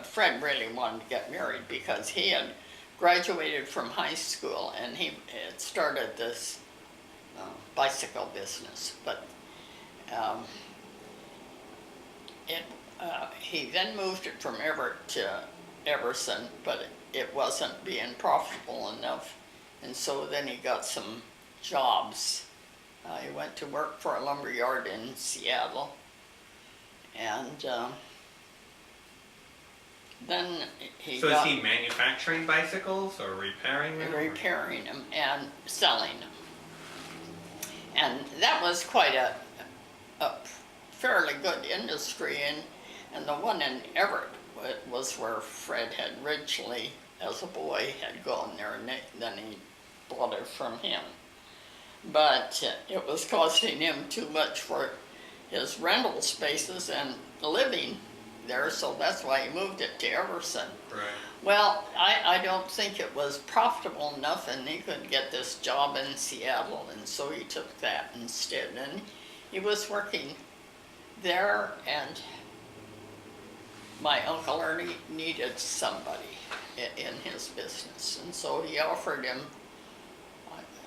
Fred really wanted to get married because he had graduated from high school and he had started this bicycle business. But um, he then moved it from Everett to Everson, but it wasn't being profitable enough. And so then he got some jobs. He went to work for a lumber yard in Seattle. And then he So is he manufacturing bicycles or repairing them? Repairing them and selling them. And that was quite a fairly good industry. And the one in Everett was where Fred had originally, as a boy, had gone there, and then he bought it from him. But it was costing him too much for his rental spaces and living there, so that's why he moved it to Everson. Right. Well, I don't think it was profitable enough, and he couldn't get this job in Seattle, and so he took that instead. And he was working there, and my Uncle Ernie needed somebody in his business, and so he offered him,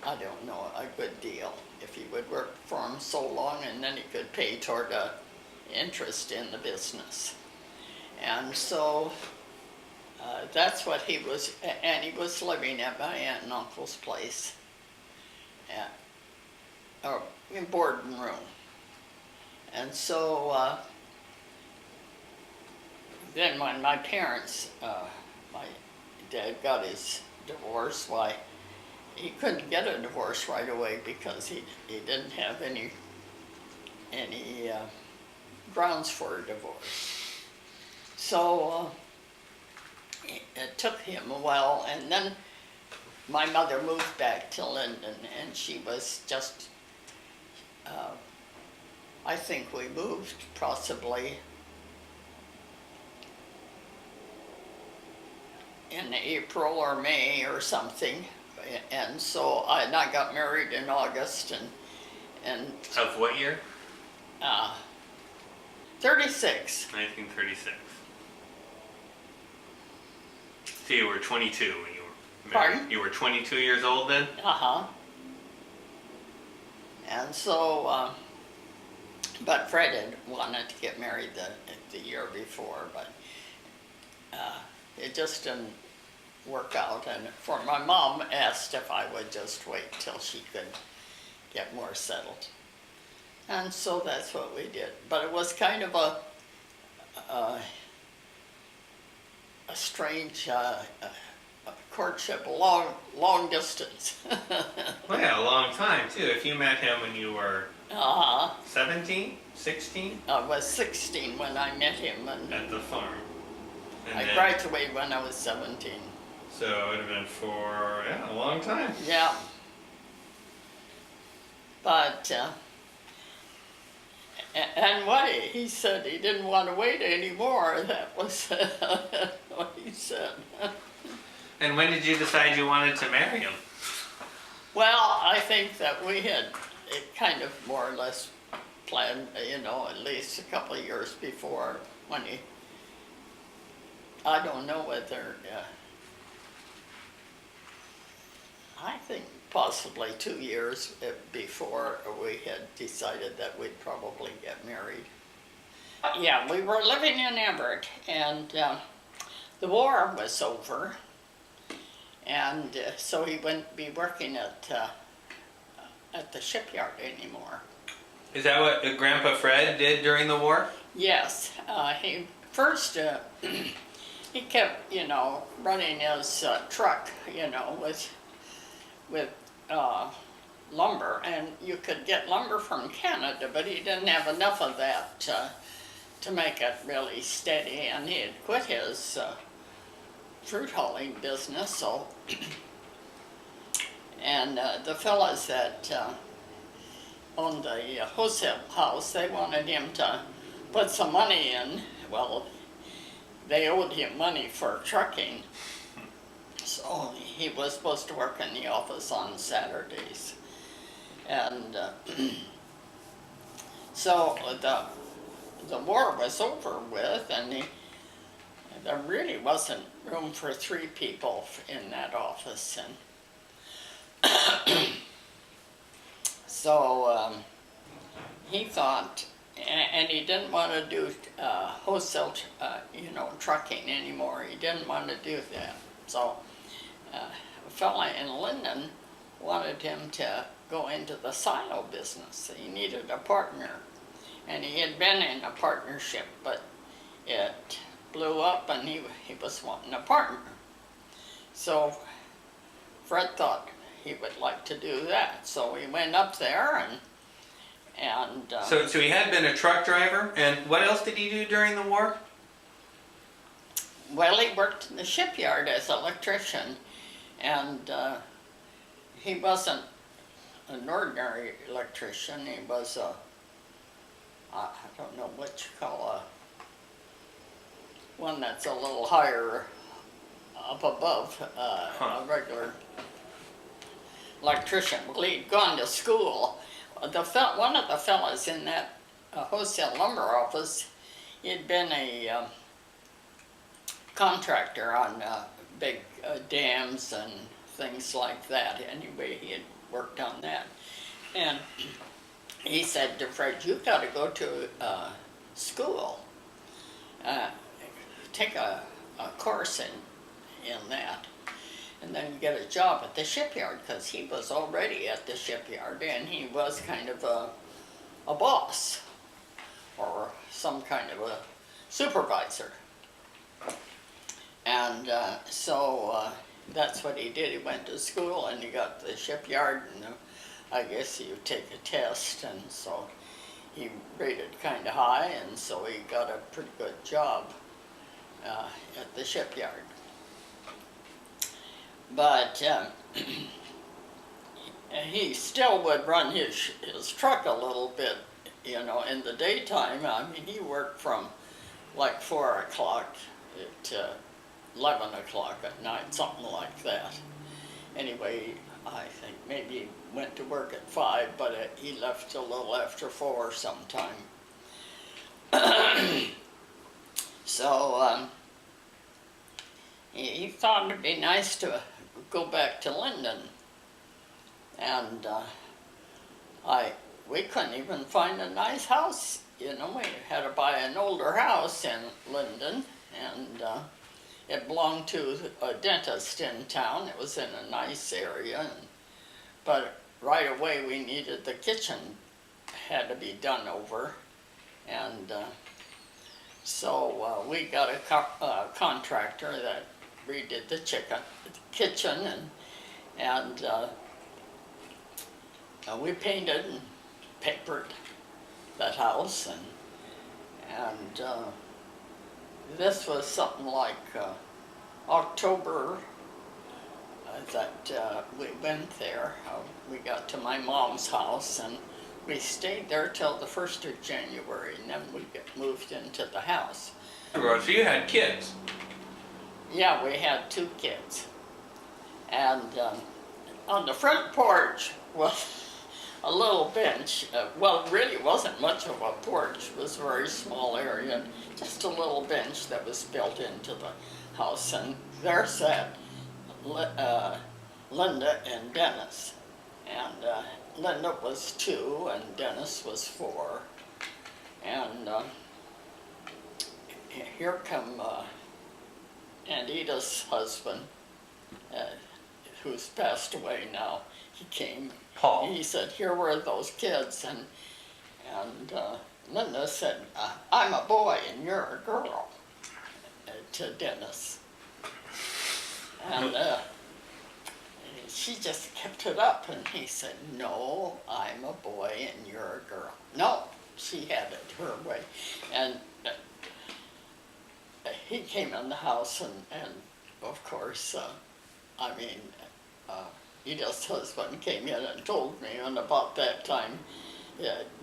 I don't know, a good deal if he would work for him so long, and then he could pay toward a interest in the business. And so that's what he was, and he was living at my aunt and uncle's place, in boarding room. And so then when my parents, my dad got his divorce, why, he couldn't get a divorce right away because he didn't have any grounds for a divorce. So it took him a while, and then my mother moved back to Linden, and she was just, I think we moved possibly in April or May or something. And so I got married in August, and Of what year? 36. 1936. So you were 22 when you were married. Pardon? You were 22 years old then? Uh-huh. And so, but Fred had wanted to get married the year before, but it just didn't work out. And for my mom asked if I would just wait till she could get more settled. And so that's what we did. But it was kind of a strange courtship, long distance. Well, yeah, a long time too. If you met him when you were 17, 16? I was 16 when I met him, and At the farm. And I then- graduated when I was 17. So it would have been for, a long time. Yeah. But, and what he said, he didn't want to wait anymore. That was what he said. And when did you decide you wanted to marry him? Well, I think that we had it kind of more or less planned, at least a couple of years before when I don't know whether, I think possibly 2 years before we had decided that we'd probably get married. Yeah, we were living in Everett, and the war was over, and so he wouldn't be working at the shipyard anymore. Is that what Grandpa Fred did during the war? Yes, he first he kept running his truck with lumber, and you could get lumber from Canada, but he didn't have enough of that to make it really steady, and he had quit his fruit hauling business. So and the fellas that owned the wholesale house, they wanted him to put some money in. Well, they owed him money for trucking, so he was supposed to work in the office on Saturdays. And so the war was over with, and there really wasn't room for 3 people in that office, and so he thought, and he didn't want to do wholesale, trucking anymore. He didn't want to do that. So a fella in Linden wanted him to go into the silo business. He needed a partner, and he had been in a partnership, but it blew up, and he was wanting a partner. So Fred thought he would like to do that. So we went up there, and so he had been a truck driver, and what else did he do during the war? well, he worked in the shipyard as an electrician, and he wasn't an ordinary electrician. He was I don't know what you call one that's a little higher up above a regular electrician. Well, he'd gone to school. One of the fellas in that wholesale lumber office, he'd been a contractor on big dams and things like that. Anyway, he had worked on that. And he said to Fred, "You got to go to school, take a course in that, and then get a job at the shipyard," because he was already at the shipyard, and he was kind of a boss or some kind of a supervisor. And so that's what he did. He went to school, and he got to the shipyard, and I guess you take a test, and so he rated kind of high, and so he got a pretty good job at the shipyard. But he still would run his truck a little bit, in the daytime. I mean, he worked from like 4 o'clock to 11 o'clock at night, something like that. Anyway, I think maybe he went to work at 5, but he left a little after 4 sometime. So he thought it'd be nice to go back to Linden, and we couldn't even find a nice house. We had to buy an older house in Linden, and it belonged to a dentist in town. It was in a nice area, but right away we needed the kitchen, had to be done over, and so we got a contractor that redid the kitchen, and we painted and papered that house, and this was something like October that we went there. We got to my mom's house, and we stayed there till the 1st of January, and then we moved into the house. So you had kids? Yeah, we had 2 kids. And on the front porch was a little bench. Well, it really wasn't much of a porch. It was a very small area, just a little bench that was built into the house. And there sat Linda and Dennis. And Linda was 2 and Dennis was 4. And here come Aunt Edith's husband, who's passed away now. He came. Paul. He said, "Here were those kids," and Linda said, "I'm a boy and you're a girl," to Dennis. And she just kept it up, and he said, "No, I'm a boy and you're a girl." No, she had it her way. And he came in the house, and of course, Edith's husband came in and told me, and about that time,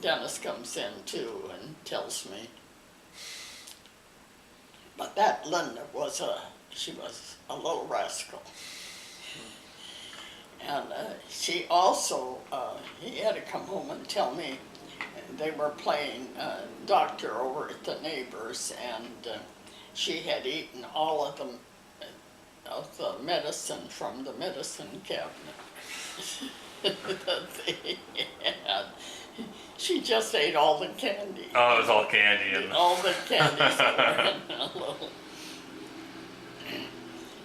Dennis comes in too and tells me. But that Linda she was a little rascal. And she also, he had to come home and tell me they were playing doctor over at the neighbors, and she had eaten all of them of the medicine from the medicine cabinet that they had. She just ate all the candy. Oh, it was all candy and All the candies that were in a little.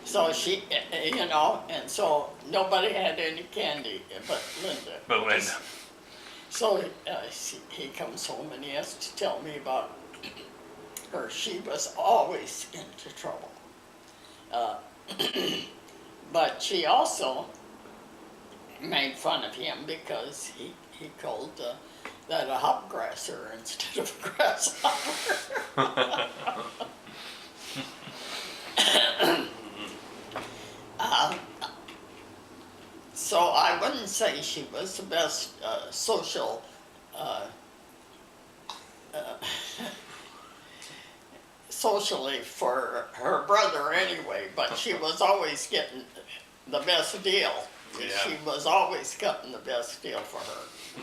So she, and so nobody had any candy but Linda. but Linda. So he comes home and he has to tell me about her. She was always into trouble. But she also made fun of him because he called that a hopgrasser instead of a grasshopper. So I wouldn't say she was the best social socially for her brother anyway, but she was always getting the best deal. Yeah. She was always cutting the best deal for her.